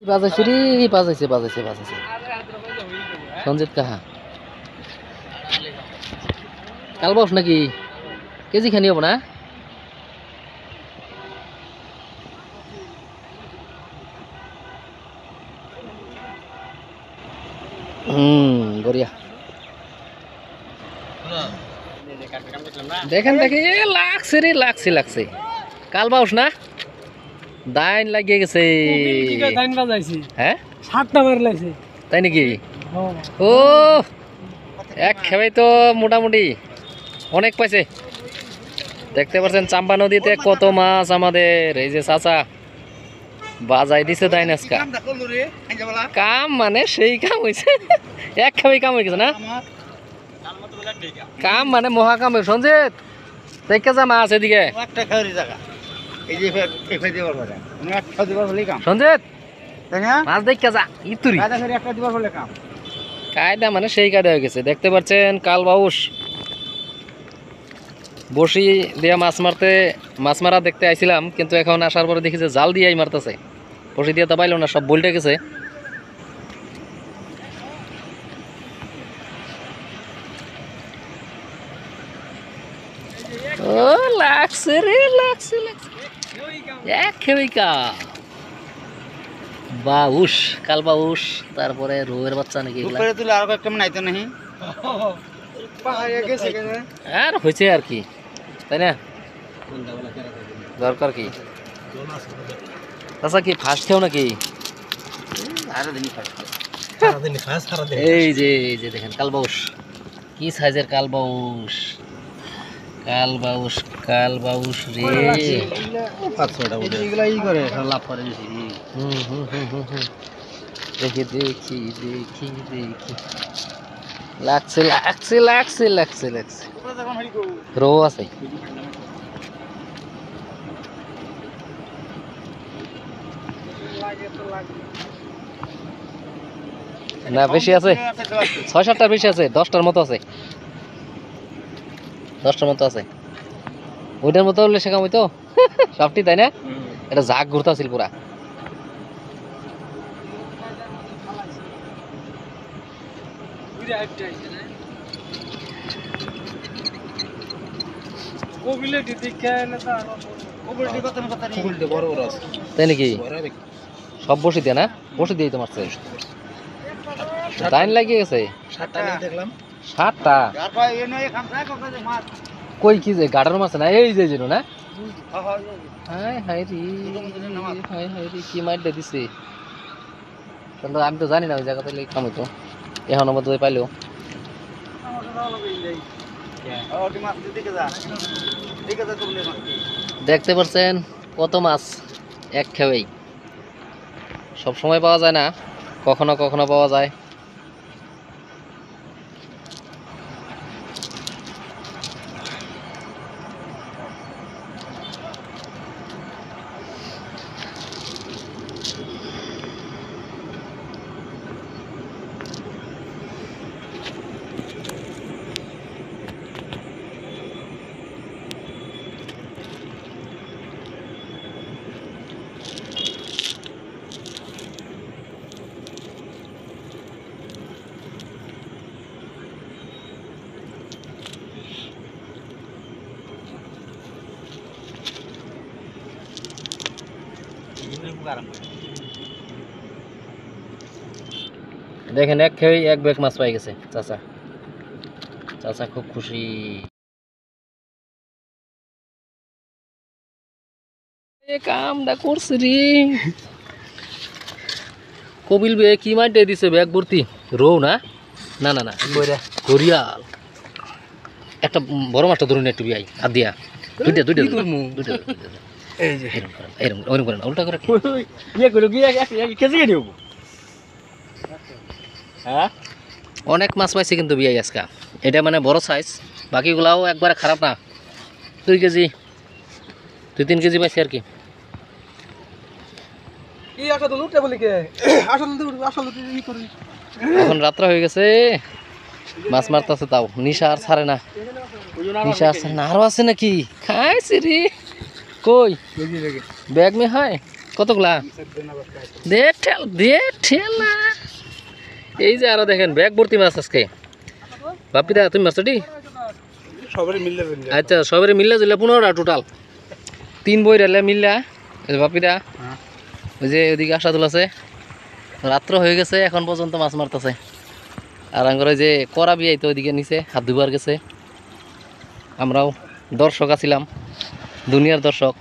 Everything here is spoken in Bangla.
বাজাইছে রে, বাজাইছে। সঞ্জিত কাহা কাল বাউস নাকি কেজি খানি হবো না? বড়িয়া দেখেন লাগছে কাল বাউস না দাইন লাগিয়ে গেছে। হ্যাঁ তাই নাকি? ও এক খেবাই তো মোটামুটি অনেক পাইছে। দেখতে পাচ্ছেন চাম্পা নদীতে কত মাছ আমাদের। এই যে চাচা বাজাই দিছে দাইন আজকা। কাম মানে সেই কাম হয়েছে, এক খেবাই কাম হয়ে গেছে না? কাম মানে মহা কাম। সঞ্জিত দেখে যা মাছ এদিকে। সঞ্জিত মাছ দেখে যা ইতুরি কায়দা মানে সেই কায়দা হয়ে গেছে। দেখতে পাচ্ছেন কাল বাউস বসি দিয়া মাছ মারা দেখতে আইছিলাম, কিন্তু এখন আসার পরে দেখি যে জাল দিয়েই মারতেছে। বসি দিয়ে তো পাইল না, সব বলতে গেছে। ও লাগছে রে, লাগছে এক খেবিকা বাউস কাল বাউস, তারপরে রোয়ের বাচ্চা নাকি আর হয়েছে আর কি, তাই না? দরকার কি আচ্ছা কি ফার্স্ট খেও নাকি? এই যে দেখেন কাল বাউস কি সাইজের কাল বাউস রে। দেখি লাগছে রো আছে। না বেশি আছে, 6-7টার বেশি আছে, 10টার মতো আছে, 10টার মতো আছে। ওইটার মতো হলে সে কাম হইতো সবটি, তাই না? এটা ঝাঁক ঘুরতাছিল পুরা। তাই নাকি? সব বসে দিয়ে না, বসে দিয়ে তো মারছে। টাইম লাগিয়ে গেছে 7টা। কই কি যে গাড়ার মাছ না, এই যে না হাই রে কি মাইরটা দিছে। তাহলে আমি তো জানি না ওই জায়গাতে কাম হইতো, এখন আমাদের পাইলেও। দেখতে পাচ্ছেন কত মাছ এক খেয়েই। সব সময় পাওয়া যায় না, কখনো কখনো পাওয়া যায়। দেখেন এক খেয়ে এক ব্যাগ মাছ পাই গেছে চাচা খুব খুশি। কামটা করছে রে কবিল বে, কি মাইটে দিছে ব্যাগ ভর্তি রৌ না ঘরিয়াল। একটা বড় মাছটা ধরুন একটু বিয়াই আর দিয়া দুইটা এরকম করেন উল্টা করে অনেক মাছ পাইছে কিন্তু বিয়াই আজকা। এটা মানে বড় সাইজ, বাকিগুলাও একবারে খারাপ না। 2 কেজি 2-3 কেজি পাইছে আর কি। এখন রাত্র হয়ে গেছে, মাছ মারতেছে, তাও নিশা আর ছাড়ে না। আরো আছে নাকি? খাইছে রে কই ব্যাগ মে হয়। কতগুলা দে ঠেলা এই যে আরো দেখেন ব্যাগ ভর্তি মাছ আজকে বাপিদা তুমি মাছটি আচ্ছা সবাই মিললে দিলে 15টা টোটাল 3 বই রেলে মিললা বাপিদা ওই যে ওইদিকে আশাদুল আছে রাত্র হয়ে গেছে এখন পর্যন্ত মাছ মারতেছে আর আঙ্গরে যে করাবি আইতো ওইদিকে নিচে হাত ধুবার গেছে আমরাও দর্শক আছিলাম দুনিয়ার দর্শক